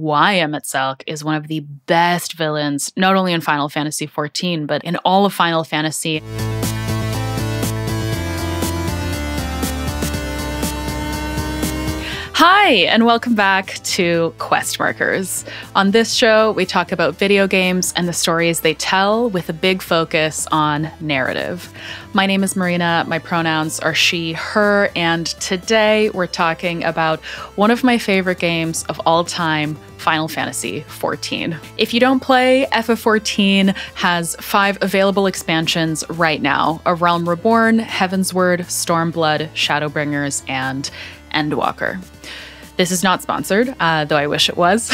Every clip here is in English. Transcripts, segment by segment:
why Emet-Selch is one of the best villains, not only in Final Fantasy XIV, but in all of Final Fantasy. Hi, and welcome back to Quest Markers. On this show, we talk about video games and the stories they tell with a big focus on narrative. My name is Marina, my pronouns are she, her, and today we're talking about one of my favorite games of all time, Final Fantasy XIV. If you don't play, FF14 has 5 available expansions right now: A Realm Reborn, Heavensward, Stormblood, Shadowbringers, and Endwalker. This is not sponsored, though I wish it was,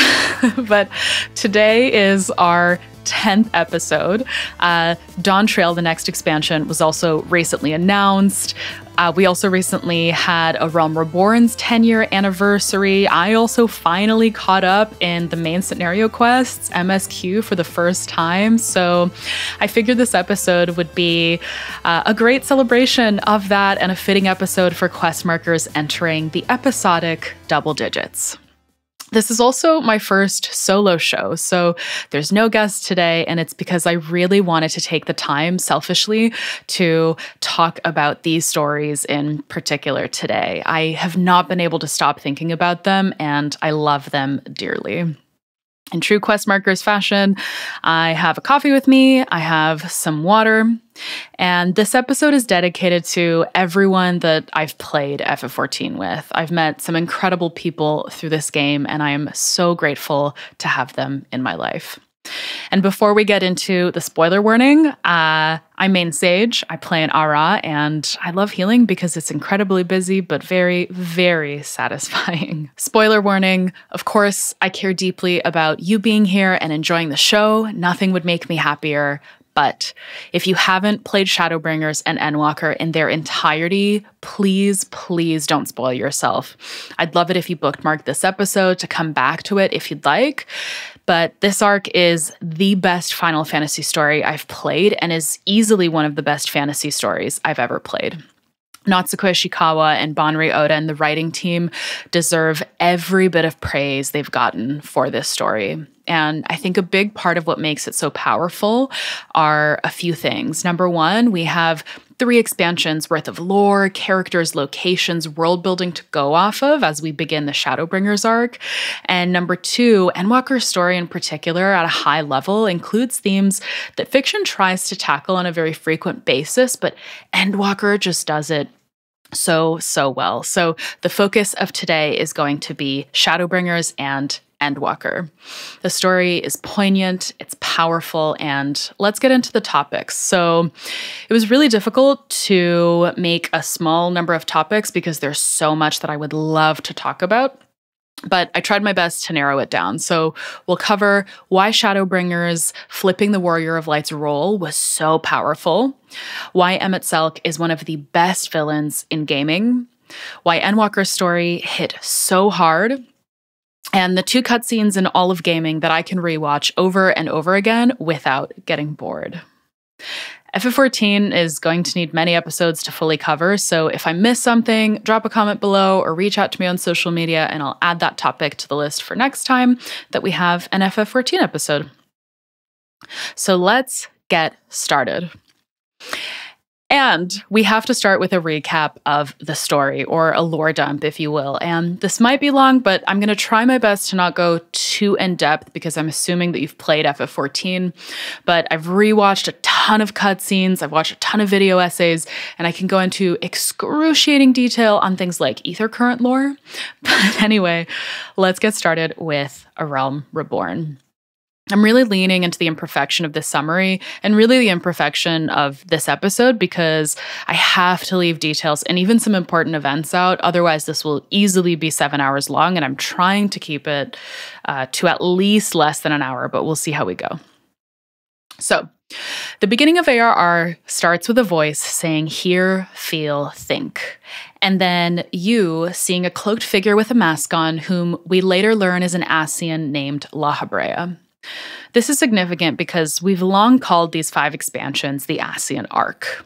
but today is our 10th episode. Dawntrail, the next expansion, was also recently announced. We also recently had A Realm Reborn's 10-year anniversary. I also finally caught up in the main scenario quests, MSQ, for the first time. So I figured this episode would be a great celebration of that and a fitting episode for quest markers entering the episodic double digits. This is also my first solo show, so there's no guest today, and it's because I really wanted to take the time, selfishly, to talk about these stories in particular today. I have not been able to stop thinking about them, and I love them dearly. In true Quest Markers fashion, I have a coffee with me, I have some water, and this episode is dedicated to everyone that I've played FF14 with. I've met some incredible people through this game, and I am so grateful to have them in my life. And before we get into the spoiler warning, I'm main Sage, I play an Ara, and I love healing because it's incredibly busy, but very, very satisfying. Spoiler warning, of course, I care deeply about you being here and enjoying the show. Nothing would make me happier. But if you haven't played Shadowbringers and Endwalker in their entirety, please, please don't spoil yourself. I'd love it if you bookmark this episode to come back to it if you'd like. But this arc is the best Final Fantasy story I've played and is easily one of the best fantasy stories I've ever played. Natsuko Ishikawa and Banri Oda and the writing team deserve every bit of praise they've gotten for this story. And I think a big part of what makes it so powerful are a few things. Number one, we have 3 expansions worth of lore, characters, locations, world building to go off of as we begin the Shadowbringers arc. And number 2, Endwalker's story in particular at a high level includes themes that fiction tries to tackle on a very frequent basis, but Endwalker just does it so well. So the focus of today is going to be Shadowbringers and Endwalker. The story is poignant, it's powerful, and let's get into the topics. So it was really difficult to make a small number of topics because there's so much that I would love to talk about. But I tried my best to narrow it down. So we'll cover why Shadowbringers flipping the Warrior of Light's role was so powerful, why Emet-Selch is one of the best villains in gaming, why Endwalker's story hit so hard, and the 2 cutscenes in all of gaming that I can rewatch over and over again without getting bored. FF14 is going to need many episodes to fully cover, so if I miss something, drop a comment below or reach out to me on social media and I'll add that topic to the list for next time that we have an FF14 episode. So let's get started. And we have to start with a recap of the story, or a lore dump, if you will. And this might be long, but I'm going to try my best to not go too in-depth because I'm assuming that you've played FF14. But I've rewatched a ton of cutscenes, I've watched a ton of video essays, and I can go into excruciating detail on things like Ether Current lore. But anyway, let's get started with A Realm Reborn. I'm really leaning into the imperfection of this summary and really the imperfection of this episode because I have to leave details and even some important events out. Otherwise, this will easily be 7 hours long, and I'm trying to keep it to at least less than an hour, but we'll see how we go. So, the beginning of ARR starts with a voice saying, "Hear, feel, think." And then you seeing a cloaked figure with a mask on, whom we later learn is an Ascian named La Habrea. This is significant because we've long called these 5 expansions the Ascian arc.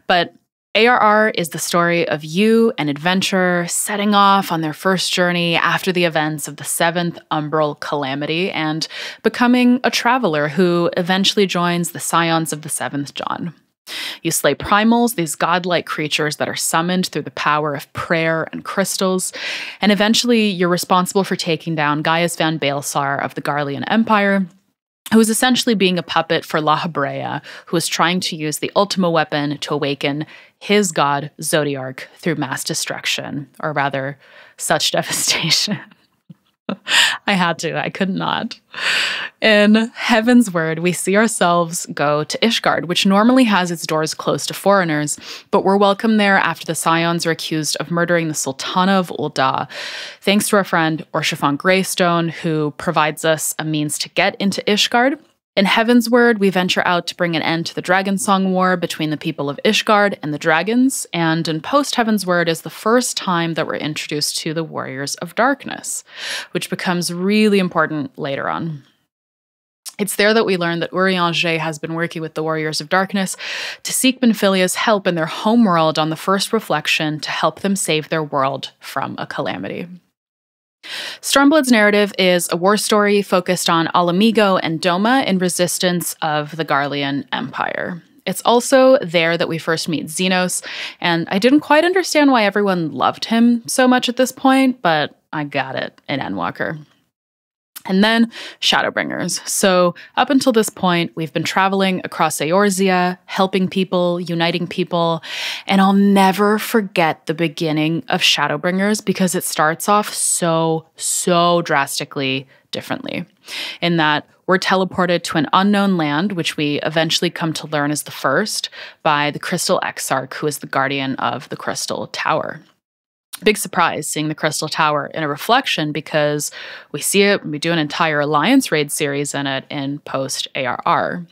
But ARR is the story of you and adventurer setting off on their first journey after the events of the 7th Umbral Calamity and becoming a traveler who eventually joins the Scions of the 7th Dawn. You slay primals, these godlike creatures that are summoned through the power of prayer and crystals, and eventually you're responsible for taking down Gaius van Baelsar of the Garlean Empire, who is essentially being a puppet for La Habrea, who is trying to use the Ultima weapon to awaken his god, Zodiark, through mass destruction, or rather, such devastation. I had to, I could not. In Heaven's Word, we see ourselves go to Ishgard, which normally has its doors closed to foreigners, but we're welcome there after the Scions are accused of murdering the Sultana of Ul'dah, thanks to our friend Orshifon Greystone, who provides us a means to get into Ishgard. In Heaven's Word, we venture out to bring an end to the Dragonsong War between the people of Ishgard and the dragons, and in Post-Heaven's Word is the first time that we're introduced to the Warriors of Darkness, which becomes really important later on. It's there that we learn that Urianger has been working with the Warriors of Darkness to seek Benfilia's help in their homeworld on the First Reflection to help them save their world from a calamity. Stormblood's narrative is a war story focused on Alamigo and Doma in resistance of the Garlean Empire. It's also there that we first meet Xenos, and I didn't quite understand why everyone loved him so much at this point, but I got it in Endwalker. And then Shadowbringers. So up until this point, we've been traveling across Eorzea, helping people, uniting people, and I'll never forget the beginning of Shadowbringers because it starts off so drastically differently. In that we're teleported to an unknown land, which we eventually come to learn is the first, by the Crystal Exarch, who is the guardian of the Crystal Tower. Big surprise seeing the Crystal Tower in a reflection because we see it when we do an entire Alliance raid series in it in post-ARR.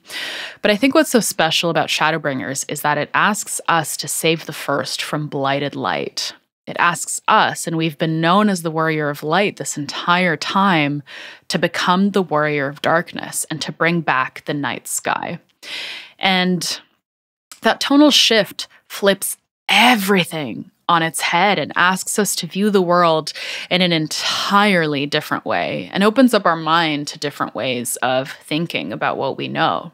But I think what's so special about Shadowbringers is that it asks us to save the First from blighted light. It asks us, and we've been known as the Warrior of Light this entire time, to become the Warrior of Darkness and to bring back the night sky. And that tonal shift flips everything on its head and asks us to view the world in an entirely different way and opens up our mind to different ways of thinking about what we know.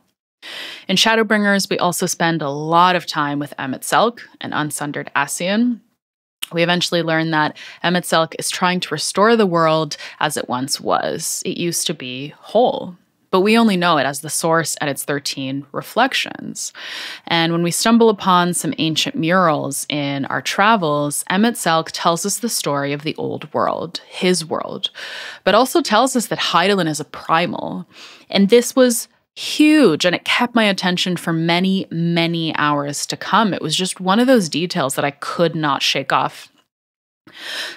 In Shadowbringers, we also spend a lot of time with Emet-Selch, an unsundered Ascian. We eventually learn that Emet-Selch is trying to restore the world as it once was. It used to be whole. But we only know it as the source and its 13 reflections. And when we stumble upon some ancient murals in our travels, Emet-Selch tells us the story of the old world, his world, but also tells us that Hydaelyn is a primal. And this was huge, and it kept my attention for many hours to come. It was just one of those details that I could not shake off.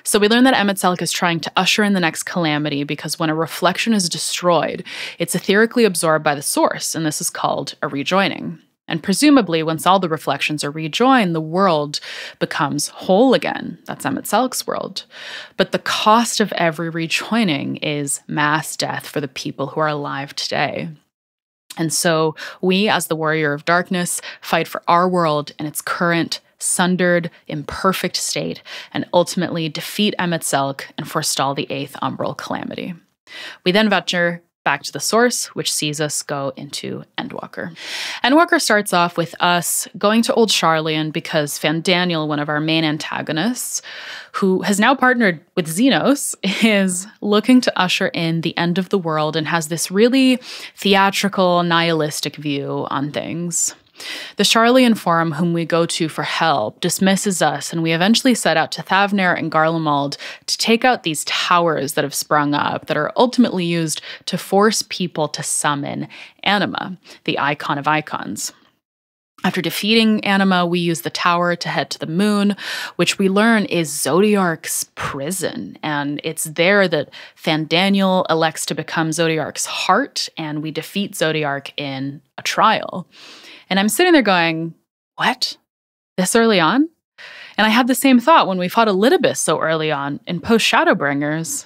So we learn that Emet-Selch is trying to usher in the next calamity because when a reflection is destroyed, it's etherically absorbed by the source, and this is called a rejoining. And presumably, once all the reflections are rejoined, the world becomes whole again. That's Emet-Selch's world. But the cost of every rejoining is mass death for the people who are alive today. And so we, as the Warrior of Darkness, fight for our world in its current sundered, imperfect state, and ultimately defeat Emet-Selch and forestall the 8th Umbral Calamity. We then venture back to the source, which sees us go into Endwalker. Endwalker starts off with us going to Old Sharlayan because Fandaniel, one of our main antagonists, who has now partnered with Xenos, is looking to usher in the end of the world and has this really theatrical, nihilistic view on things. The Sharlayan Forum, whom we go to for help, dismisses us, and we eventually set out to Thavnair and Garlemald to take out these towers that have sprung up that are ultimately used to force people to summon Anima, the icon of icons. After defeating Anima, we use the tower to head to the moon, which we learn is Zodiark's prison, and it's there that Fandaniel elects to become Zodiark's heart, and we defeat Zodiark in a trial. And I'm sitting there going, what? This early on? And I had the same thought when we fought Elidibus so early on in post-Shadowbringers.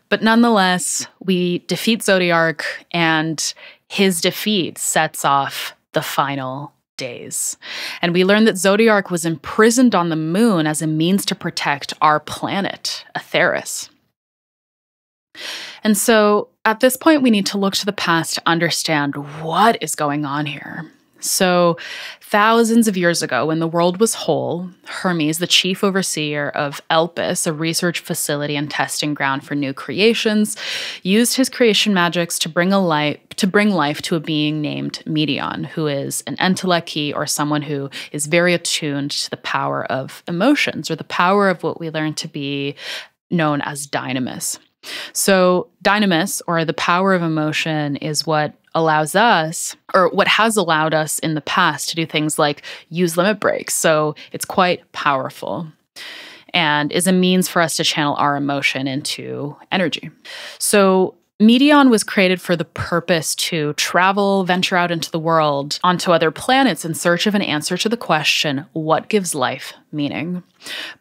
But nonetheless, we defeat Zodiark, and his defeat sets off the final days. And we learn that Zodiark was imprisoned on the moon as a means to protect our planet, Atheris. And so at this point, we need to look to the past to understand what is going on here. So thousands of years ago, when the world was whole, Hermes, the chief overseer of Elpis, a research facility and testing ground for new creations, used his creation magics to bring life to a being named Meteion, who is an entelechy, or someone who is very attuned to the power of emotions, or the power of what we learn to be known as Dynamis. So Dynamis, or the power of emotion, is what allows us, or what has allowed us in the past, to do things like use limit breaks. So it's quite powerful and is a means for us to channel our emotion into energy. So Meteion was created for the purpose to travel, venture out into the world, onto other planets in search of an answer to the question, what gives life meaning?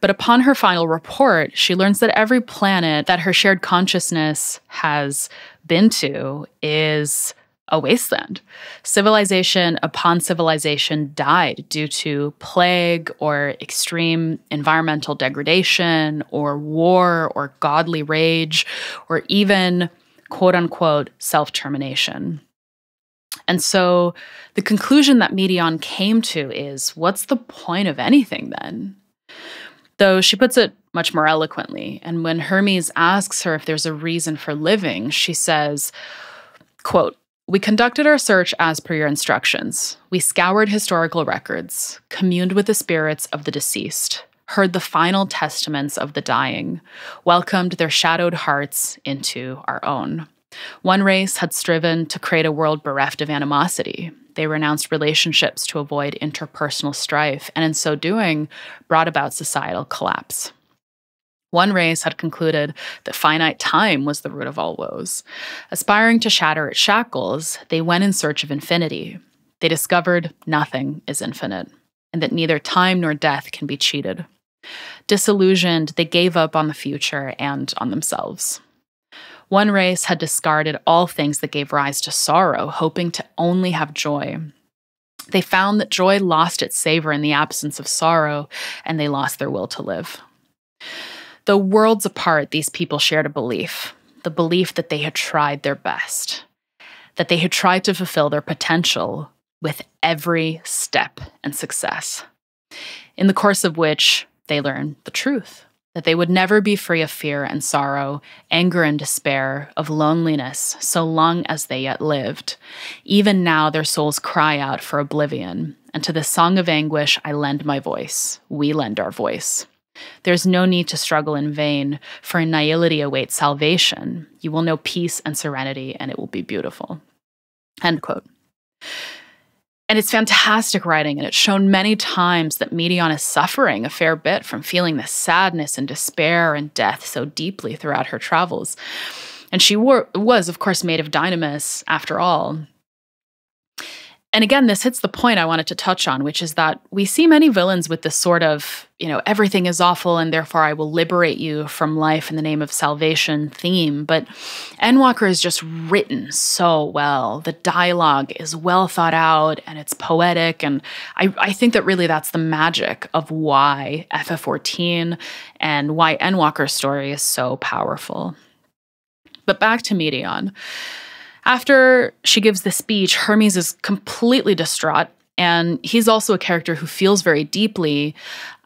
But upon her final report, she learns that every planet that her shared consciousness has been to is a wasteland. Civilization upon civilization died due to plague or extreme environmental degradation or war or godly rage or even quote-unquote self-termination. And so the conclusion that Meteion came to is, what's the point of anything then? Though she puts it much more eloquently. And when Hermes asks her if there's a reason for living, she says, quote, "We conducted our search as per your instructions. We scoured historical records, communed with the spirits of the deceased, heard the final testaments of the dying, welcomed their shadowed hearts into our own. One race had striven to create a world bereft of animosity. They renounced relationships to avoid interpersonal strife, and in so doing, brought about societal collapse. One race had concluded that finite time was the root of all woes. Aspiring to shatter its shackles, they went in search of infinity. They discovered nothing is infinite, and that neither time nor death can be cheated. Disillusioned, they gave up on the future and on themselves. One race had discarded all things that gave rise to sorrow, hoping to only have joy. They found that joy lost its savor in the absence of sorrow, and they lost their will to live. Though worlds apart, these people shared a belief, the belief that they had tried their best, that they had tried to fulfill their potential with every step and success, in the course of which they learned the truth, that they would never be free of fear and sorrow, anger and despair, of loneliness, so long as they yet lived. Even now their souls cry out for oblivion, and to the song of anguish I lend my voice, we lend our voice. There's no need to struggle in vain, for in nihility awaits salvation. You will know peace and serenity, and it will be beautiful." End quote. And it's fantastic writing, and it's shown many times that Meteion is suffering a fair bit from feeling the sadness and despair and death so deeply throughout her travels. And she was, of course, made of Dynamis, after all. And again, this hits the point I wanted to touch on, which is that we see many villains with this sort of, everything is awful and therefore I will liberate you from life in the name of salvation theme. But Endwalker is just written so well. The dialogue is well thought out and it's poetic. And I think that really that's the magic of why FF14 and why Endwalker's story is so powerful. But back to Meteion. After she gives the speech, Hermes is completely distraught, and he's also a character who feels very deeply,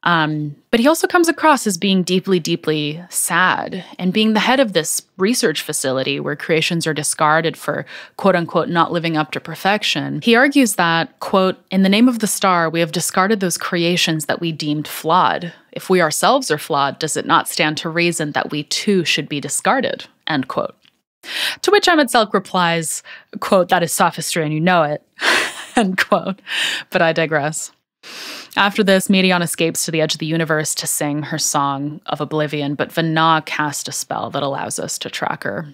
but he also comes across as being deeply, deeply sad, and being the head of this research facility where creations are discarded for, quote-unquote, not living up to perfection. He argues that, quote, "In the name of the star, we have discarded those creations that we deemed flawed. If we ourselves are flawed, does it not stand to reason that we too should be discarded?" End quote. To which Emet-Selch replies, quote, "That is sophistry and you know it," end quote. But I digress. After this, Meteion escapes to the edge of the universe to sing her song of oblivion, but Vana casts a spell that allows us to track her.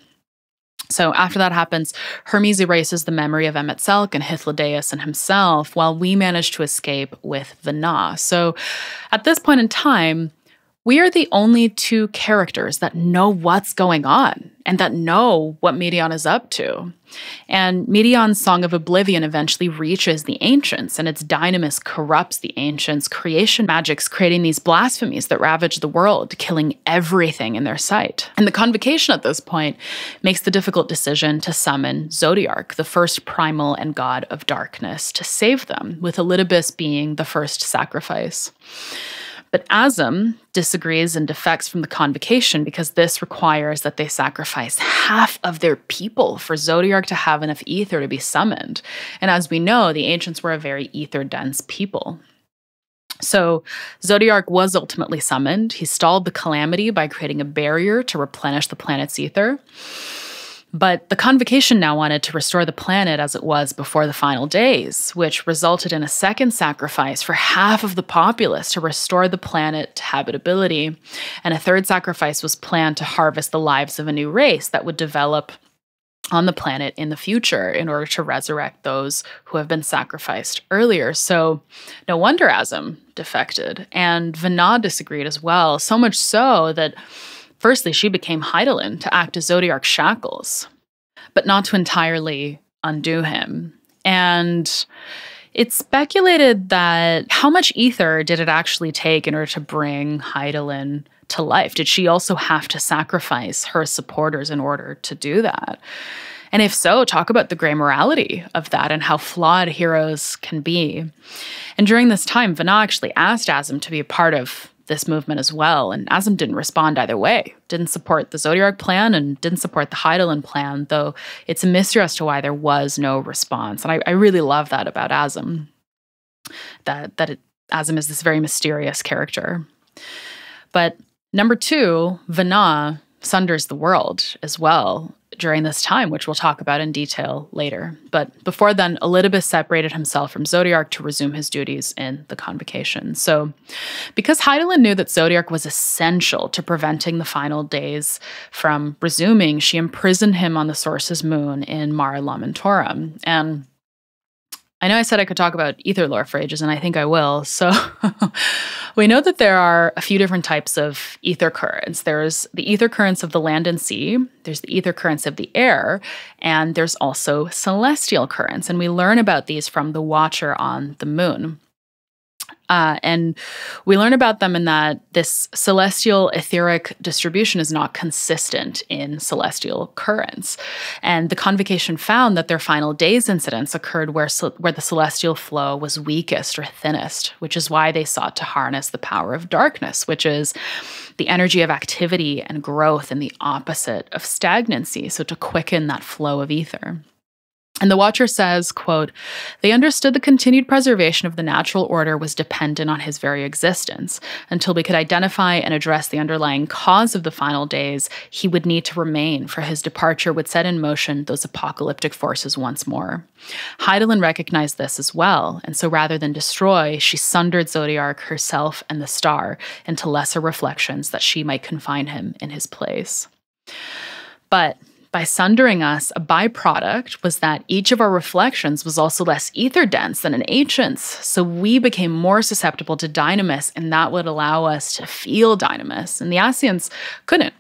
So after that happens, Hermes erases the memory of Emet-Selch and Hythlodaeus and himself, while we manage to escape with Vana. So at this point in time, We are the only two characters that know what's going on and that know what Meteion is up to. And Meteion's Song of Oblivion eventually reaches the ancients, and its Dynamis corrupts the ancients' creation magics, creating these blasphemies that ravage the world, killing everything in their sight. And the Convocation at this point makes the difficult decision to summon Zodiark, the first primal and god of darkness, to save them, with Elidibus being the first sacrifice. But Azim disagrees and defects from the Convocation because this requires that they sacrifice half of their people for Zodiark to have enough ether to be summoned. And as we know, the ancients were a very ether-dense people. So Zodiark was ultimately summoned. He stalled the calamity by creating a barrier to replenish the planet's ether. But the Convocation now wanted to restore the planet as it was before the final days, which resulted in a second sacrifice for half of the populace to restore the planet to habitability. And a third sacrifice was planned to harvest the lives of a new race that would develop on the planet in the future in order to resurrect those who have been sacrificed earlier. So no wonder Azim defected. And Vana disagreed as well, so much so that firstly, she became Hydaelyn to act as Zodiark's shackles, but not to entirely undo him. And it's speculated that how much ether did it actually take in order to bring Hydaelyn to life? Did she also have to sacrifice her supporters in order to do that? And if so, talk about the gray morality of that and how flawed heroes can be. And during this time, Vana actually asked Azim to be a part of this movement as well, and Azim didn't respond either way. Didn't support the Zodiark plan and didn't support the Hydaelyn plan, though it's a mystery as to why there was no response. And I really love that about Azim, that Azim is this very mysterious character. But number two, Vana sunders the world as well during this time, which we'll talk about in detail later. But before then, Elidibus separated himself from Zodiark to resume his duties in the Convocation. So because Hydaelyn knew that Zodiark was essential to preventing the final days from resuming, she imprisoned him on the Source's moon in Mare Lamentorum. And I know I said I could talk about ether lore for ages, and I think I will. So we know that there are a few different types of ether currents. There's the ether currents of the land and sea, there's the ether currents of the air, and there's also celestial currents. And we learn about these from the Watcher on the moon. And we learn about them in that this celestial etheric distribution is not consistent in celestial currents. And the Convocation found that their final days incidents occurred where the celestial flow was weakest or thinnest, which is why they sought to harness the power of darkness, which is the energy of activity and growth and the opposite of stagnancy, so to quicken that flow of ether. And the Watcher says, quote, "They understood the continued preservation of the natural order was dependent on his very existence. Until we could identify and address the underlying cause of the final days, he would need to remain, for his departure would set in motion those apocalyptic forces once more." Hydaelyn recognized this as well, and so rather than destroy, she sundered Zodiark herself and the star into lesser reflections that she might confine him in his place. But by sundering us, a byproduct was that each of our reflections was also less ether-dense than an ancient's, so we became more susceptible to Dynamis, and that would allow us to feel Dynamis. And the Ascians couldn't,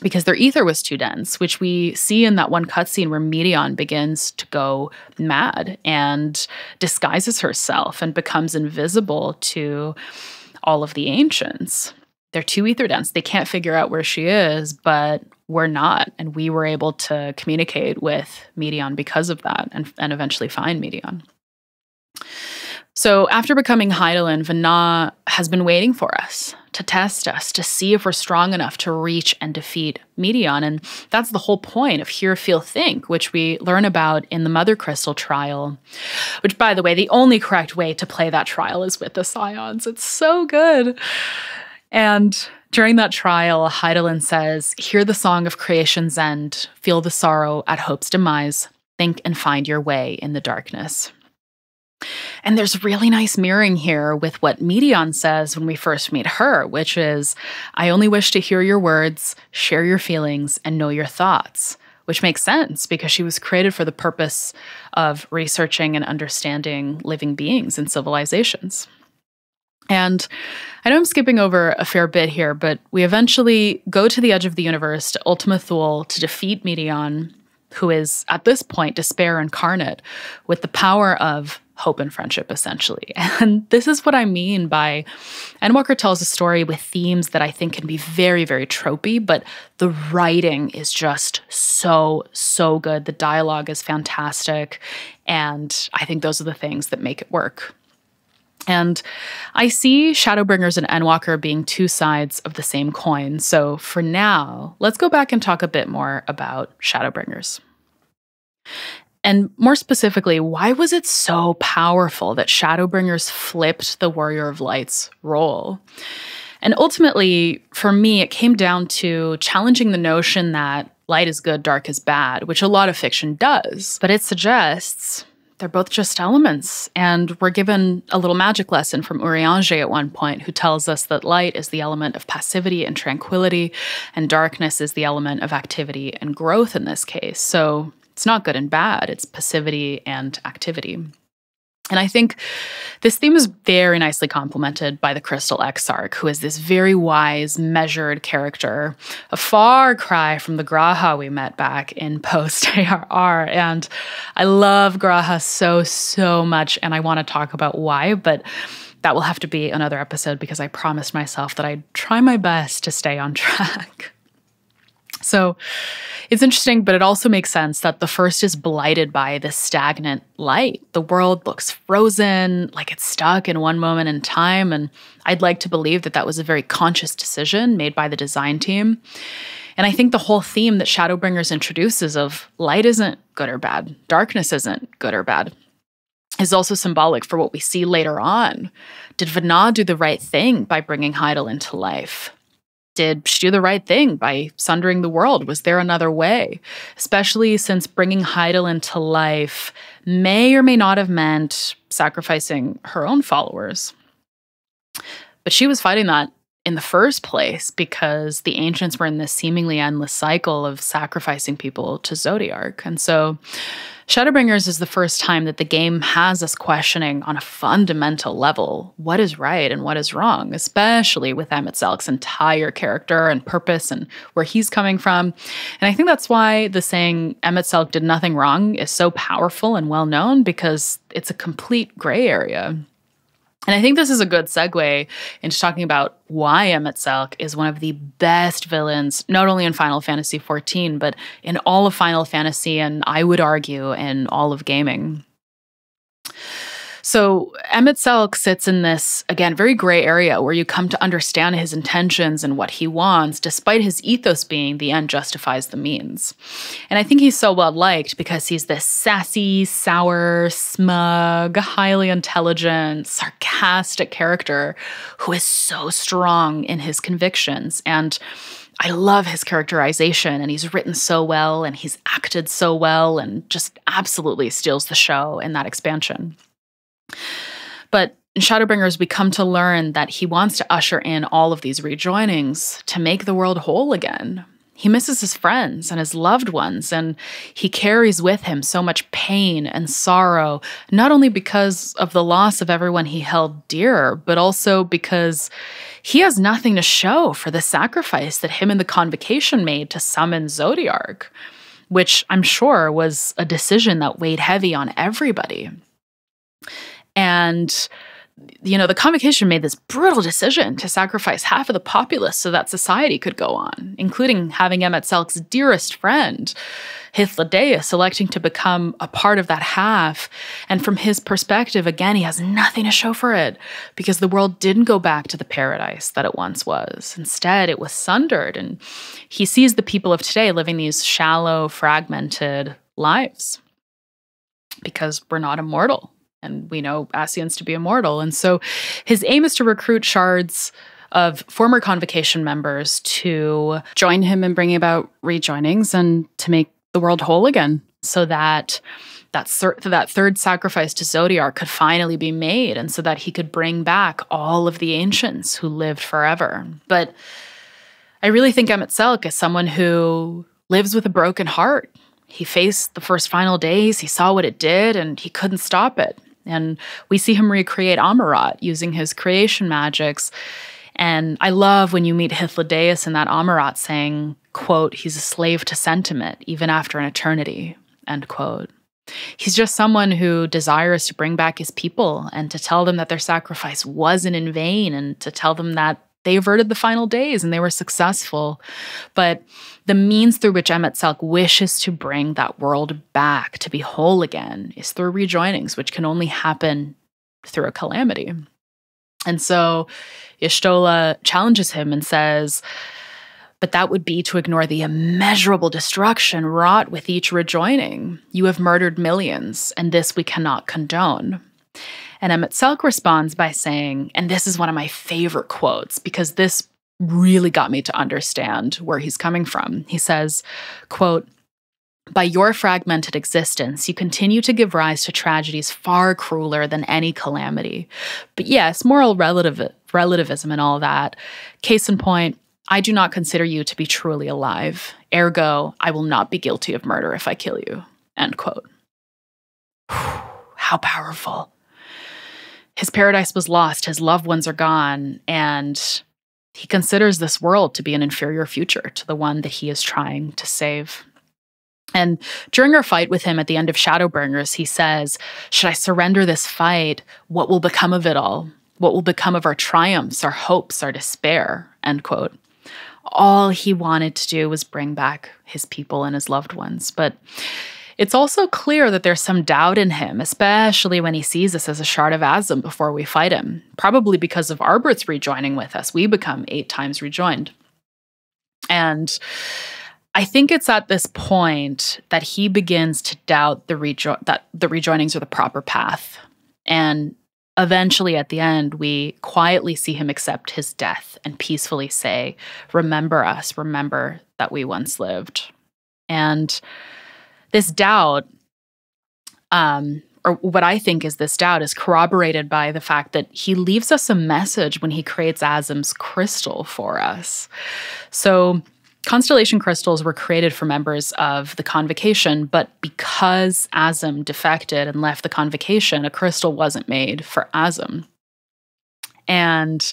because their ether was too dense, which we see in that one cutscene where Meteion begins to go mad and disguises herself and becomes invisible to all of the ancients. They're too ether dense. They can't figure out where she is, but we're not. And we were able to communicate with Meteion because of that and eventually find Meteion. So after becoming Hydaelyn, Vana has been waiting for us, to test us, to see if we're strong enough to reach and defeat Meteion. And that's the whole point of Hear, Feel, Think, which we learn about in the Mother Crystal trial, which, by the way, the only correct way to play that trial is with the Scions. It's so good. And during that trial, Hydaelyn says, "Hear the song of creation's end, feel the sorrow at hope's demise, think and find your way in the darkness." And there's really nice mirroring here with what Meteion says when we first meet her, which is, "I only wish to hear your words, share your feelings, and know your thoughts," which makes sense because she was created for the purpose of researching and understanding living beings and civilizations. And I know I'm skipping over a fair bit here, but we eventually go to the edge of the universe, to Ultima Thule, to defeat Meteion, who is, at this point, despair incarnate, with the power of hope and friendship, essentially. And this is what I mean by Endwalker tells a story with themes that I think can be very, very tropey, but the writing is just so, so good. The dialogue is fantastic, and I think those are the things that make it work. And I see Shadowbringers and Endwalker being two sides of the same coin. So for now, let's go back and talk a bit more about Shadowbringers. And more specifically, why was it so powerful that Shadowbringers flipped the Warrior of Light's role? And ultimately, for me, it came down to challenging the notion that light is good, dark is bad, which a lot of fiction does. But it suggests they're both just elements. And we're given a little magic lesson from Urianger at one point, who tells us that light is the element of passivity and tranquility, and darkness is the element of activity and growth in this case. So it's not good and bad, it's passivity and activity. And I think this theme is very nicely complemented by the Crystal Exarch, who is this very wise, measured character, a far cry from the Graha we met back in post-ARR. And I love Graha so, so much, and I want to talk about why, but that will have to be another episode because I promised myself that I'd try my best to stay on track. So it's interesting, but it also makes sense that the first is blighted by this stagnant light. The world looks frozen, like it's stuck in one moment in time, and I'd like to believe that that was a very conscious decision made by the design team. And I think the whole theme that Shadowbringers introduces of light isn't good or bad, darkness isn't good or bad, is also symbolic for what we see later on. Did Vana do the right thing by bringing Heidel into life? Did she do the right thing by sundering the world? Was there another way? Especially since bringing Heidel into life may or may not have meant sacrificing her own followers. But she was fighting that in the first place because the ancients were in this seemingly endless cycle of sacrificing people to Zodiark. And so Shadowbringers is the first time that the game has us questioning on a fundamental level what is right and what is wrong, especially with Emet-Selch's entire character and purpose and where he's coming from. And I think that's why the saying Emet-Selch did nothing wrong is so powerful and well known, because it's a complete gray area. And I think this is a good segue into talking about why Emet-Selch is one of the best villains, not only in Final Fantasy XIV, but in all of Final Fantasy, and I would argue in all of gaming. So Emet-Selch sits in this, again, very gray area where you come to understand his intentions and what he wants, despite his ethos being the end justifies the means. And I think he's so well liked because he's this sassy, sour, smug, highly intelligent, sarcastic character who is so strong in his convictions. And I love his characterization, and he's written so well, and he's acted so well, and just absolutely steals the show in that expansion. But in Shadowbringers, we come to learn that he wants to usher in all of these rejoinings to make the world whole again. He misses his friends and his loved ones, and he carries with him so much pain and sorrow, not only because of the loss of everyone he held dear, but also because he has nothing to show for the sacrifice that him and the Convocation made to summon Zodiark, which I'm sure was a decision that weighed heavy on everybody. And, you know, the Convocation made this brutal decision to sacrifice half of the populace so that society could go on, including having Emet-Selch's dearest friend, Hythlodaeus, electing to become a part of that half. And from his perspective, again, he has nothing to show for it because the world didn't go back to the paradise that it once was. Instead, it was sundered, and he sees the people of today living these shallow, fragmented lives because we're not immortal. And we know Ascians to be immortal. And so his aim is to recruit shards of former Convocation members to join him in bringing about rejoinings and to make the world whole again, so that that third sacrifice to Zodiark could finally be made, and so that he could bring back all of the ancients who lived forever. But I really think Emet-Selch is someone who lives with a broken heart. He faced the first final days, he saw what it did, and he couldn't stop it. And we see him recreate Amarat using his creation magics. And I love when you meet Hythlodaeus in that Amarat saying, quote, he's a slave to sentiment, even after an eternity, end quote. He's just someone who desires to bring back his people and to tell them that their sacrifice wasn't in vain and to tell them that they averted the final days and they were successful. But the means through which Emet-Selch wishes to bring that world back to be whole again is through rejoinings, which can only happen through a calamity. And so Y'shtola challenges him and says, but that would be to ignore the immeasurable destruction wrought with each rejoining. You have murdered millions, and this we cannot condone. And Emet-Selch responds by saying, and this is one of my favorite quotes because this really got me to understand where he's coming from. He says, quote, by your fragmented existence, you continue to give rise to tragedies far crueler than any calamity. But yes, moral relativism and all that. Case in point, I do not consider you to be truly alive. Ergo, I will not be guilty of murder if I kill you. End quote. How powerful. His paradise was lost, his loved ones are gone, and he considers this world to be an inferior future to the one that he is trying to save. And during our fight with him at the end of Shadowbringers, he says, should I surrender this fight? What will become of it all? What will become of our triumphs, our hopes, our despair? End quote. All he wanted to do was bring back his people and his loved ones. But it's also clear that there's some doubt in him, especially when he sees us as a shard of Azim before we fight him. Probably because of Arbert's rejoining with us. We become 8 times rejoined. And I think it's at this point that he begins to doubt that the rejoinings are the proper path. And eventually, at the end, we quietly see him accept his death and peacefully say, remember us, remember that we once lived. And this doubt, or what I think is this doubt, is corroborated by the fact that he leaves us a message when he creates Azim's crystal for us. So constellation crystals were created for members of the Convocation, but because Azim defected and left the Convocation, a crystal wasn't made for Azim. And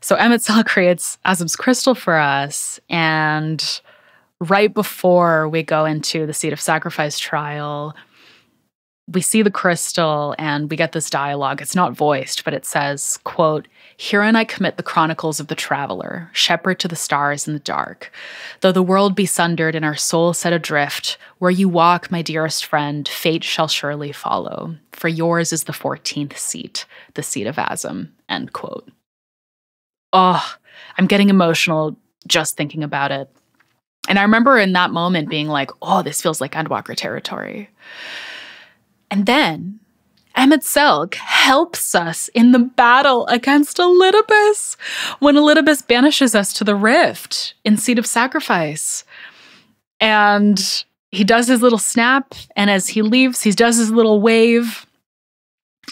so Emet-Selch creates Azim's crystal for us, and right before we go into the Seat of Sacrifice trial, we see the crystal and we get this dialogue. It's not voiced, but it says, quote, herein I commit the chronicles of the traveler, shepherd to the stars in the dark. Though the world be sundered and our soul set adrift, where you walk, my dearest friend, fate shall surely follow. For yours is the 14th seat, the seat of Azim, end quote. Oh, I'm getting emotional just thinking about it. And I remember in that moment being like, oh, this feels like Endwalker territory. And then Emet-Selch helps us in the battle against Elidibus when Elidibus banishes us to the Rift in Seat of Sacrifice. And he does his little snap, and as he leaves, he does his little wave.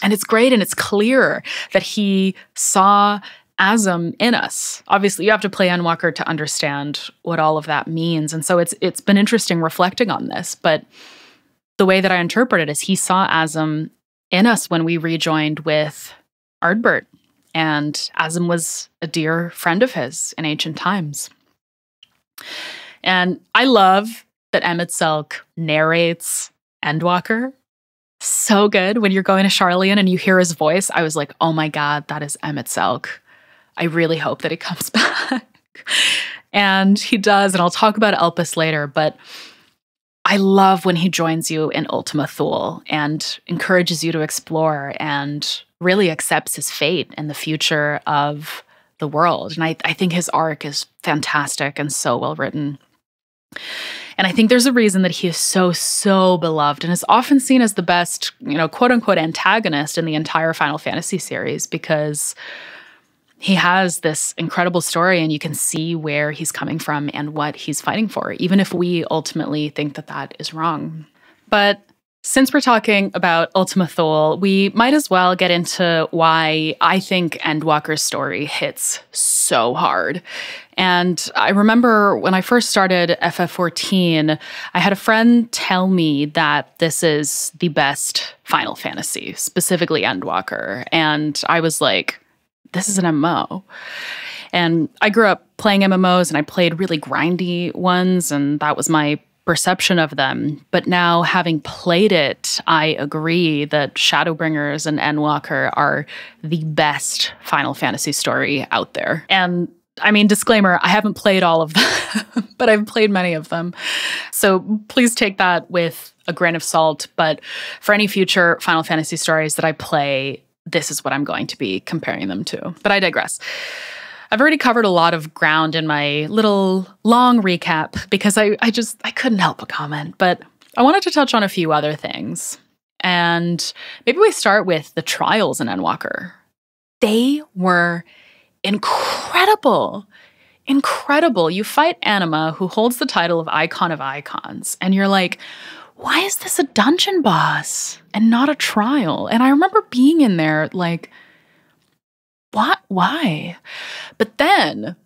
And it's great, and it's clear that he saw Azim in us. Obviously, you have to play Endwalker to understand what all of that means. And so it's been interesting reflecting on this, but the way that I interpret it is he saw Azim in us when we rejoined with Ardbert, and Azim was a dear friend of his in ancient times. And I love that Emet-Selch narrates Endwalker. So good. When you're going to Sharlayan and you hear his voice, I was like, oh my God, that is Emet-Selch. I really hope that he comes back. And he does, and I'll talk about Elpis later, but I love when he joins you in Ultima Thule and encourages you to explore and really accepts his fate and the future of the world. And I think his arc is fantastic and so well written. And I think there's a reason that he is so beloved and is often seen as the best, quote unquote antagonist in the entire Final Fantasy series, because he has this incredible story and you can see where he's coming from and what he's fighting for, even if we ultimately think that that is wrong. But Since we're talking about Ultima Thule, we might as well get into why I think Endwalker's story hits so hard. And I remember when I first started FF14, I had a friend tell me that this is the best Final Fantasy, specifically Endwalker. And I was like, this is an MMO. And I grew up playing MMOs and I played really grindy ones, and that was my perception of them. But now, having played it, I agree that Shadowbringers and Endwalker are the best Final Fantasy story out there. And I mean, disclaimer, I haven't played all of them, but I've played many of them. So please take that with a grain of salt. But for any future Final Fantasy stories that I play, this is what I'm going to be comparing them to. But I digress. I've already covered a lot of ground in my little long recap because I couldn't help but comment. But I wanted to touch on a few other things. And maybe we start with the trials in Endwalker. They were incredible. Incredible. You fight Anima, who holds the title of Icon of Icons. And you're like, why is this a dungeon boss and not a trial? And I remember being in there like, what? Why? But then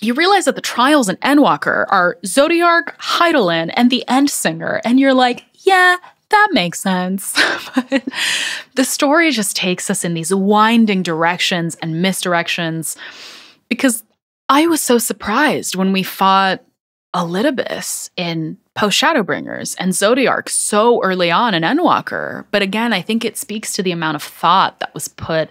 you realize that the trials in Endwalker are Zodiark, Heidelin, and the Endsinger. And you're like, yeah, that makes sense. But the story just takes us in these winding directions and misdirections, because I was so surprised when we fought Elidibus in post-Shadowbringers and Zodiark so early on in Endwalker. But again, I think it speaks to the amount of thought that was put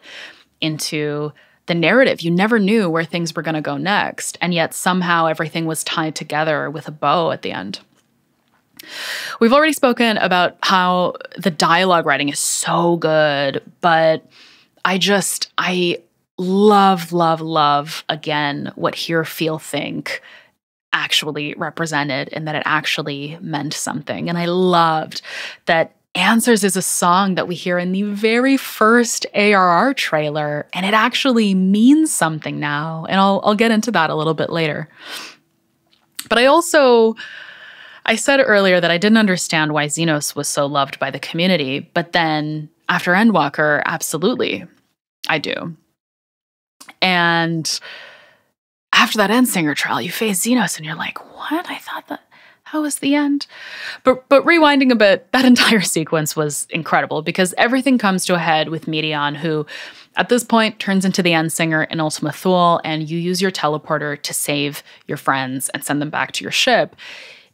into the narrative. You never knew where things were going to go next, and yet somehow everything was tied together with a bow at the end. We've already spoken about how the dialogue writing is so good, but I love, again, what Hear, Feel, Think actually represented, and that it actually meant something. And I loved that Answers is a song that we hear in the very first ARR trailer, and it actually means something now. And I'll get into that a little bit later. But I said earlier that I didn't understand why Xenos was so loved by the community, but then after Endwalker, absolutely, I do. And after that Endsinger trial, you face Xenos and you're like, what? I thought that was the end. But rewinding a bit, that entire sequence was incredible because everything comes to a head with Meteion, who at this point turns into the Endsinger in Ultima Thule, and you use your teleporter to save your friends and send them back to your ship.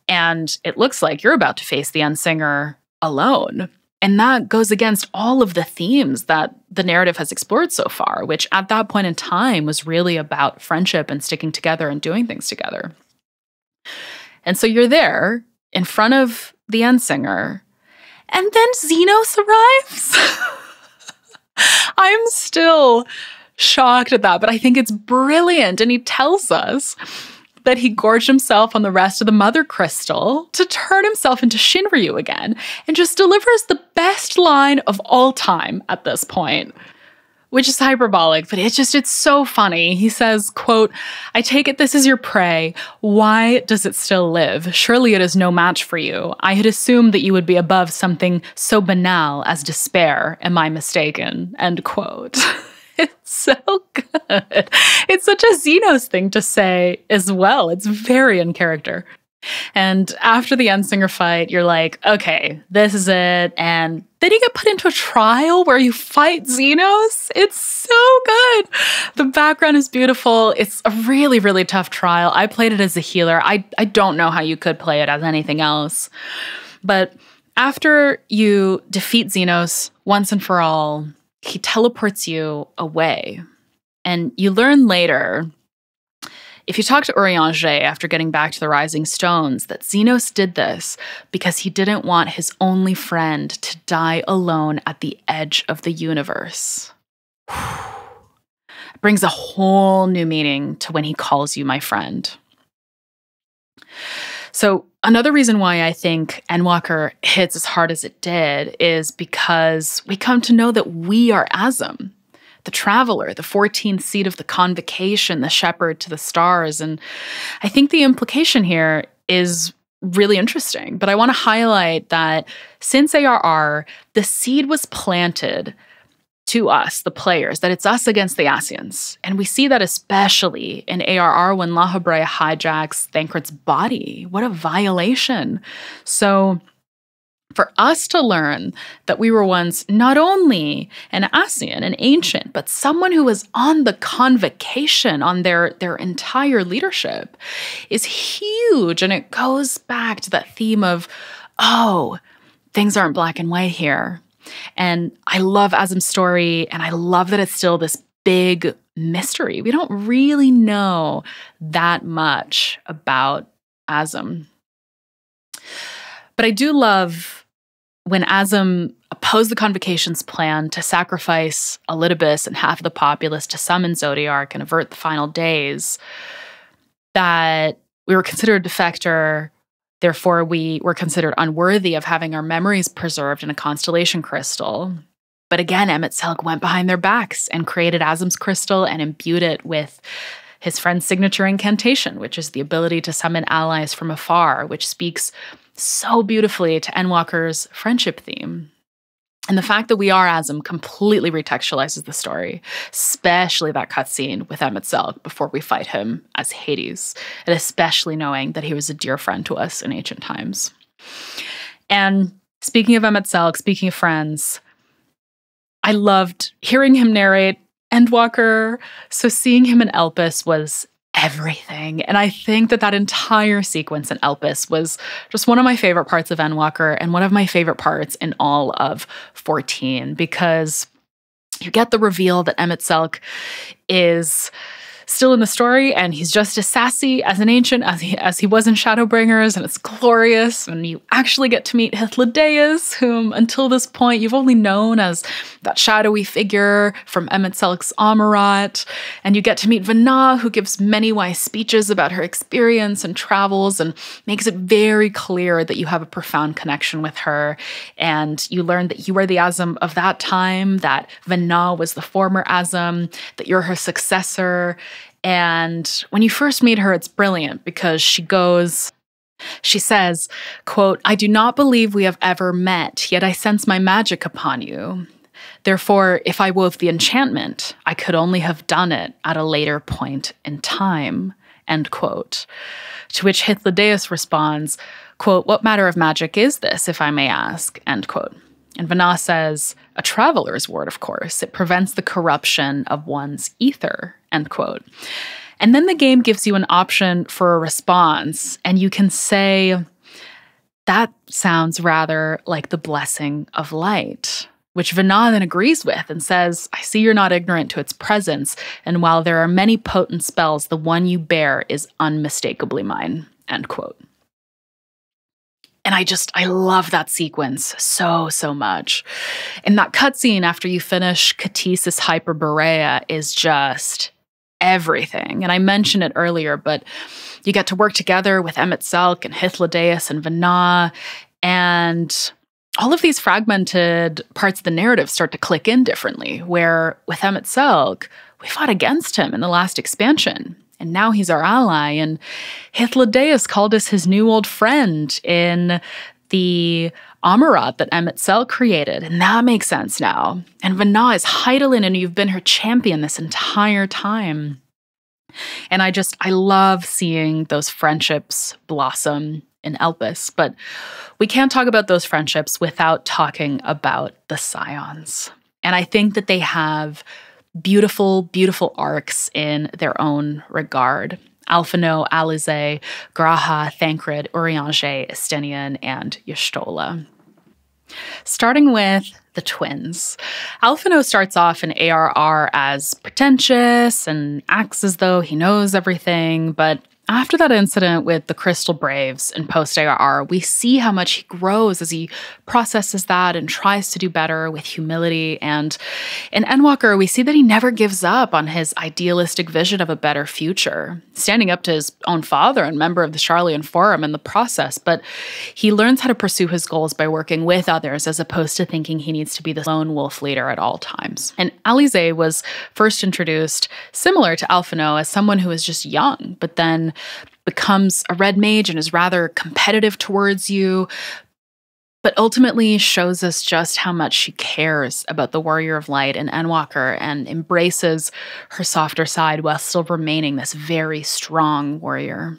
And it looks like you're about to face the Endsinger alone. And that goes against all of the themes that the narrative has explored so far, which at that point in time was really about friendship and sticking together and doing things together. And so you're there in front of the Endsinger, and then Xenos arrives. I'm still shocked at that, but I think it's brilliant. And he tells us that he gorged himself on the rest of the Mother Crystal to turn himself into Shinryu again, and just delivers the best line of all time at this point, which is hyperbolic, but it's so funny. He says, quote, "I take it this is your prey. Why does it still live? Surely it is no match for you. I had assumed that you would be above something so banal as despair. Am I mistaken?" End quote. It's so good. It's such a Xenos thing to say as well. It's very in character. And after the Endsinger fight, you're like, okay, this is it. And then you get put into a trial where you fight Xenos. It's so good. The background is beautiful. It's a really, really tough trial. I played it as a healer. I don't know how you could play it as anything else. But after you defeat Xenos once and for all, he teleports you away. And you learn later, if you talk to Urianger after getting back to the Rising Stones, that Xenos did this because he didn't want his only friend to die alone at the edge of the universe. It brings a whole new meaning to when he calls you my friend. So another reason why I think Endwalker hits as hard as it did is because we come to know that we are Azim, the traveler, the 14th seed of the convocation, the shepherd to the stars. And I think the implication here is really interesting. But I want to highlight that since ARR, the seed was planted to us, the players, that it's us against the Ascians. And we see that especially in ARR when La Habrea hijacks Thancred's body. What a violation. So for us to learn that we were once not only an Ascian, an ancient, but someone who was on the convocation on their entire leadership is huge. And it goes back to that theme of, oh, things aren't black and white here. And I love Azim's story, and I love that it's still this big mystery. We don't really know that much about Azim. But I do love when Azim opposed the Convocation's plan to sacrifice Elidibus and half of the populace to summon Zodiark and avert the final days, that we were considered a defector. Therefore, we were considered unworthy of having our memories preserved in a constellation crystal. But again, Emet-Selch went behind their backs and created Azim's crystal and imbued it with his friend's signature incantation, which is the ability to summon allies from afar, which speaks so beautifully to Endwalker's friendship theme. And the fact that we are Azim completely retextualizes the story, especially that cutscene with Emet-Selch before we fight him as Hades, and especially knowing that he was a dear friend to us in ancient times. And speaking of Emet-Selch, speaking of friends, I loved hearing him narrate Endwalker, so seeing him in Elpis was everything. And I think that entire sequence in Elpis was just one of my favorite parts of Endwalker and one of my favorite parts in all of 14, because you get the reveal that Emet-Selch is still in the story, and he's just as sassy as an ancient as he was in Shadowbringers, and it's glorious. And you actually get to meet Hythlodaeus, whom until this point you've only known as that shadowy figure from Emet-Selch's Amarat. And you get to meet Vana, who gives many wise speeches about her experience and travels and makes it very clear that you have a profound connection with her. And you learn that you are the Azim of that time, that Vana was the former Azim, that you're her successor. And when you first meet her, it's brilliant because she says, quote, "I do not believe we have ever met, yet I sense my magic upon you. Therefore, if I wove the enchantment, I could only have done it at a later point in time," end quote. To which Hythlodaeus responds, quote, "What matter of magic is this, if I may ask," end quote. And Vana says, "A traveler's word, of course. It prevents the corruption of one's ether," end quote. And then the game gives you an option for a response, and you can say, "That sounds rather like the blessing of light," which Vana then agrees with and says, "I see you're not ignorant to its presence, and while there are many potent spells, the one you bear is unmistakably mine," end quote. And I love that sequence so, so much. And that cutscene after you finish Catesis Hyperborea is just everything. And I mentioned it earlier, but you get to work together with Emet-Selch and Hythlodaeus and Vana, and all of these fragmented parts of the narrative start to click in differently, where with Emet-Selch, we fought against him in the last expansion. And now he's our ally. And Hythlodaeus called us his new old friend in the Amarat that Emet-Selch created. And that makes sense now. And Vana is Hydaelyn, and you've been her champion this entire time. And I love seeing those friendships blossom in Elpis. But we can't talk about those friendships without talking about the Scions. And I think that they have beautiful, beautiful arcs in their own regard. Alphinaud, Alize, Graha, Thancred, Urianger, Estinian, and Y'shtola. Starting with the twins. Alphinaud starts off in ARR as pretentious and acts as though he knows everything, but after that incident with the Crystal Braves in post-ARR, we see how much he grows as he processes that and tries to do better with humility. And in Endwalker, we see that he never gives up on his idealistic vision of a better future, standing up to his own father and member of the Charlian Forum in the process. But he learns how to pursue his goals by working with others as opposed to thinking he needs to be the lone wolf leader at all times. And Alize was first introduced, similar to Alphinaud, as someone who was just young, but then becomes a red mage and is rather competitive towards you, but ultimately shows us just how much she cares about the Warrior of Light and Endwalker and embraces her softer side while still remaining this very strong warrior.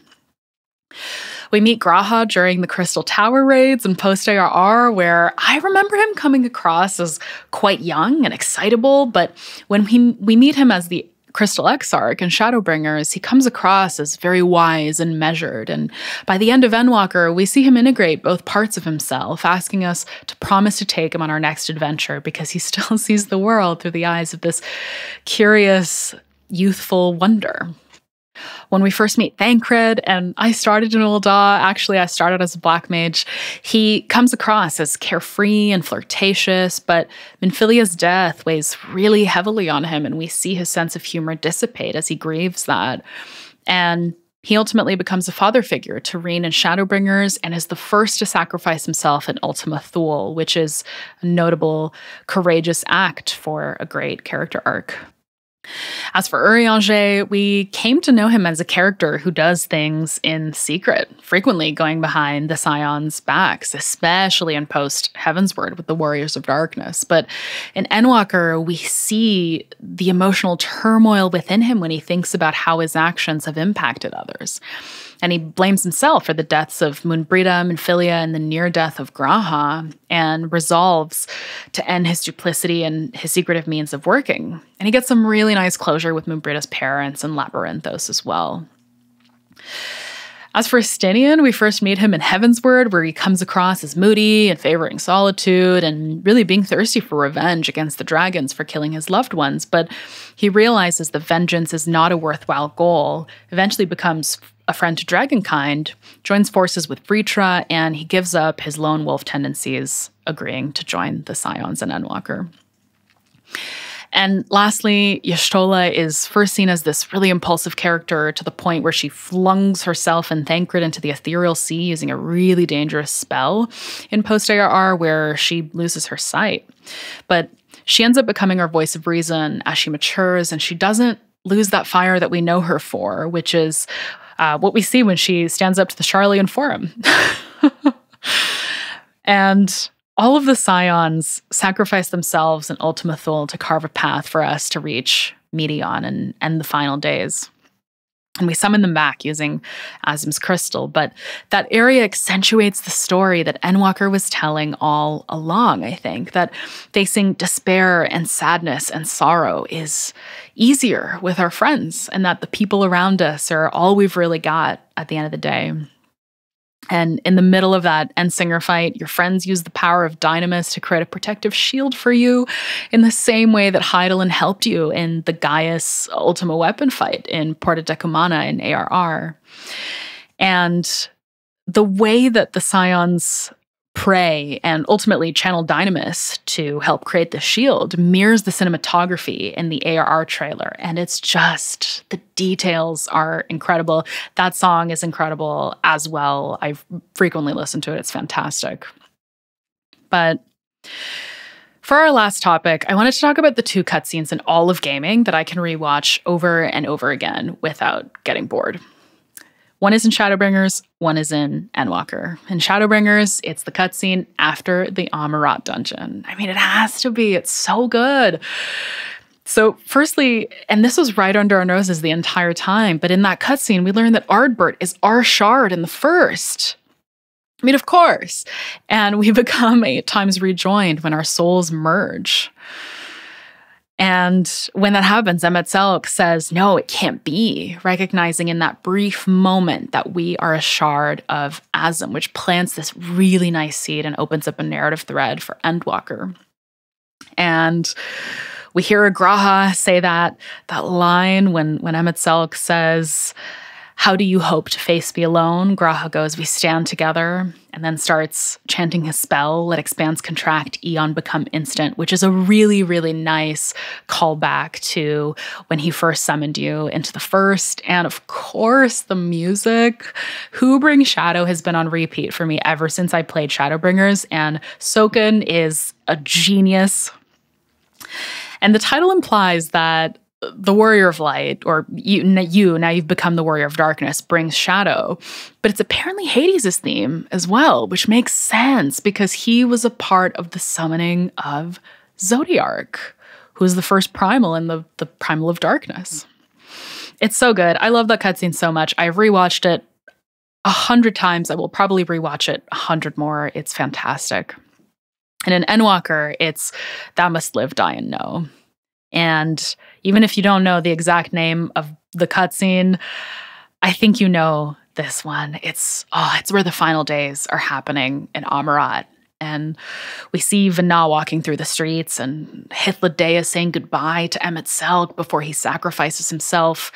We meet G'raha during the Crystal Tower raids and post-ARR, where I remember him coming across as quite young and excitable, but when we meet him as the Crystal Exarch and Shadowbringers, he comes across as very wise and measured, and by the end of Endwalker, we see him integrate both parts of himself, asking us to promise to take him on our next adventure because he still sees the world through the eyes of this curious, youthful wonder. When we first meet Thancred, and I started in Ul'dah, actually I started as a black mage, he comes across as carefree and flirtatious, but Minfilia's death weighs really heavily on him, and we see his sense of humor dissipate as he grieves that. And he ultimately becomes a father figure to Reen and Shadowbringers, and is the first to sacrifice himself in Ultima Thule, which is a notable, courageous act for a great character arc. As for Urianger, we came to know him as a character who does things in secret, frequently going behind the Scions' backs, especially in post-Heavensward with the Warriors of Darkness. But in Endwalker, we see the emotional turmoil within him when he thinks about how his actions have impacted others. And he blames himself for the deaths of Moonbrita, Minfilia, and the near death of G'raha, and resolves to end his duplicity and his secretive means of working. And he gets some really nice closure with Moonbrita's parents and Labyrinthos as well. As for Estinian, we first meet him in Heavensward, where he comes across as moody and favoring solitude and really being thirsty for revenge against the dragons for killing his loved ones. But he realizes that vengeance is not a worthwhile goal, eventually becomes a friend to Dragonkind, joins forces with Vritra, and he gives up his lone wolf tendencies, agreeing to join the Scions and Endwalker. And lastly, Y'shtola is first seen as this really impulsive character to the point where she flungs herself and Thancred into the ethereal sea using a really dangerous spell in post-ARR where she loses her sight. But she ends up becoming our voice of reason as she matures, and she doesn't lose that fire that we know her for, which is what we see when she stands up to the Sharlayan Forum. And all of the Scions sacrifice themselves in Ultima Thule to carve a path for us to reach Meteion and end the final days. And we summon them back using Azim's crystal, but that area accentuates the story that Endwalker was telling all along, I think, that facing despair and sadness and sorrow is easier with our friends, and that the people around us are all we've really got at the end of the day. And in the middle of that Endsinger fight, your friends use the power of Dynamis to create a protective shield for you in the same way that Hydaelyn helped you in the Gaius Ultima Weapon fight in Porta Decumana in ARR. And the way that the Scions pray and ultimately channel Dynamis to help create the shield mirrors the cinematography in the ARR trailer. And it's just, the details are incredible. That song is incredible as well. I've frequently listened to it. It's fantastic. But for our last topic, I wanted to talk about the two cutscenes in all of gaming that I can rewatch over and over again without getting bored. One is in Shadowbringers, one is in Endwalker. In Shadowbringers, it's the cutscene after the Amarat dungeon. I mean, it has to be. It's so good. So firstly, and this was right under our noses the entire time, but in that cutscene, we learned that Ardbert is our shard in the first. I mean, of course. And we become 8 times rejoined when our souls merge. And when that happens, Emet-Selch says, no, it can't be, recognizing in that brief moment that we are a shard of Azim, which plants this really nice seed and opens up a narrative thread for Endwalker. And we hear a G'raha say that line when Emet-Selch says, how do you hope to face me alone? G'raha goes, we stand together, and then starts chanting his spell, let expanse contract, eon become instant, which is a really, really nice callback to when he first summoned you into the first. And of course, the music. Who Brings Shadow has been on repeat for me ever since I played Shadowbringers, and Soken is a genius. And the title implies that the Warrior of Light, or now you've become the Warrior of Darkness, brings shadow. But it's apparently Hades' theme as well, which makes sense because he was a part of the summoning of Zodiark, who is the first primal in the Primal of Darkness. It's so good. I love that cutscene so much. I've rewatched it 100 times. I will probably rewatch it 100 more. It's fantastic. And in Endwalker, it's Thou Must Live, Die, and Know. And even if you don't know the exact name of the cutscene, I think you know this one. It's where the final days are happening in Amarat. And we see Vana walking through the streets and Hythlodaeus saying goodbye to Emet-Selch before he sacrifices himself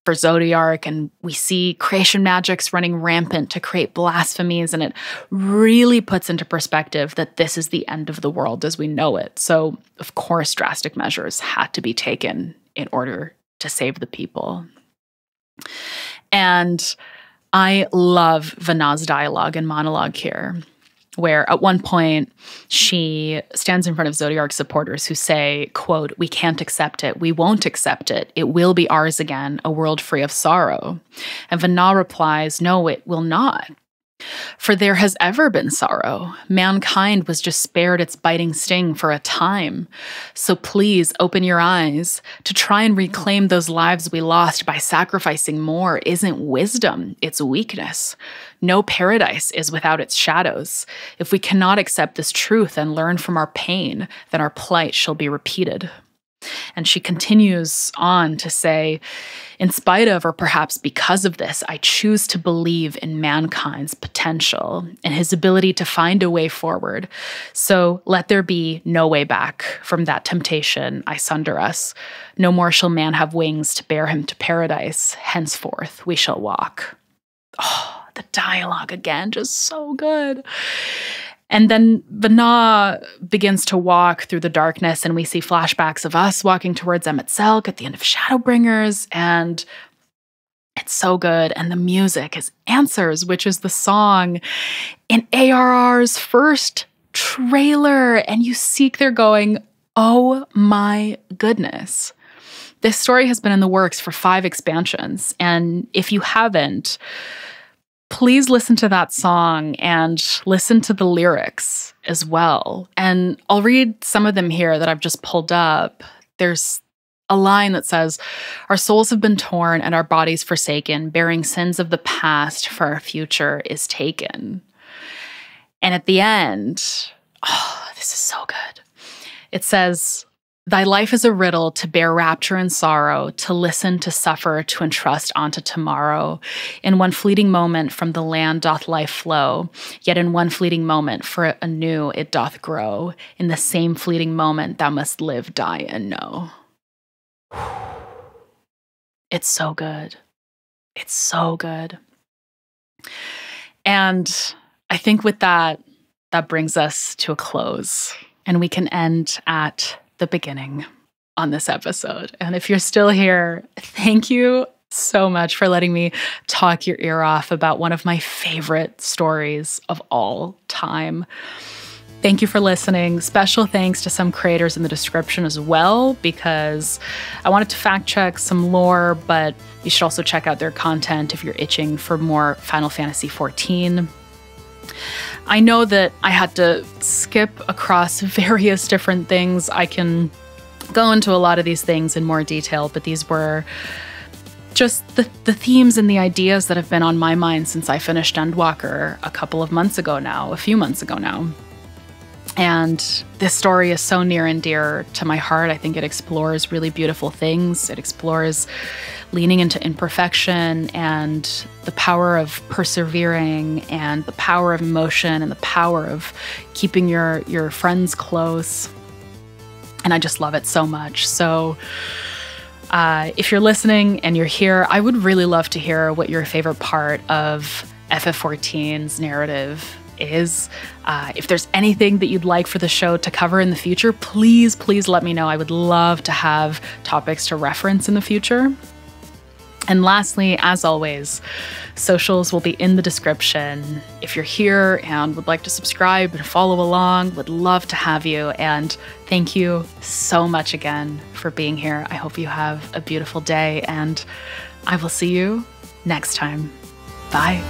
for Zodiark. And we see creation magics running rampant to create blasphemies. And it really puts into perspective that this is the end of the world as we know it. So, of course, drastic measures had to be taken in order to save the people. And I love Vana's dialogue and monologue here, where at one point she stands in front of Zodiark's supporters who say, quote, "We can't accept it. We won't accept it. It will be ours again, a world free of sorrow." And Vana replies, "No, it will not. For there has ever been sorrow. Mankind was just spared its biting sting for a time. So please open your eyes. To try and reclaim those lives we lost by sacrificing more isn't wisdom, it's weakness. No paradise is without its shadows. If we cannot accept this truth and learn from our pain, then our plight shall be repeated." And she continues on to say, "In spite of, or perhaps because of this, I choose to believe in mankind's potential and his ability to find a way forward. So let there be no way back from that temptation I sunder us. No more shall man have wings to bear him to paradise. Henceforth we shall walk." Oh, the dialogue again, just so good. And then Vana begins to walk through the darkness, and we see flashbacks of us walking towards Emet-Selch at the end of Shadowbringers, and it's so good. And the music is Answers, which is the song in ARR's first trailer, and you seek there going, oh my goodness. This story has been in the works for 5 expansions, and if you haven't, please listen to that song and listen to the lyrics as well. And I'll read some of them here that I've just pulled up. There's a line that says, "Our souls have been torn and our bodies forsaken, bearing sins of the past, for our future is taken." And at the end, oh, this is so good. It says, "Thy life is a riddle to bear rapture and sorrow, to listen, to suffer, to entrust onto tomorrow. In one fleeting moment from the land doth life flow, yet in one fleeting moment for anew it doth grow. In the same fleeting moment thou must live, die, and know." It's so good. It's so good. And I think with that, that brings us to a close, and we can end at the beginning on this episode. And if you're still here, thank you so much for letting me talk your ear off about one of my favorite stories of all time. Thank you for listening. Special thanks to some creators in the description as well, because I wanted to fact check some lore, but you should also check out their content if you're itching for more Final Fantasy XIV. I know that I had to skip across various different things. I can go into a lot of these things in more detail, but these were just the themes and the ideas that have been on my mind since I finished Endwalker a few months ago now. And this story is so near and dear to my heart. I think it explores really beautiful things. It explores leaning into imperfection and the power of persevering and the power of emotion and the power of keeping your friends close. And I just love it so much. So if you're listening and you're here, I would really love to hear what your favorite part of FF14's narrative is. If there's anything that you'd like for the show to cover in the future, please let me know. I would love to have topics to reference in the future. And lastly, as always, socials will be in the description. If you're here and would like to subscribe and follow along, would love to have you. And thank you so much again for being here. I hope you have a beautiful day, and I will see you next time. Bye.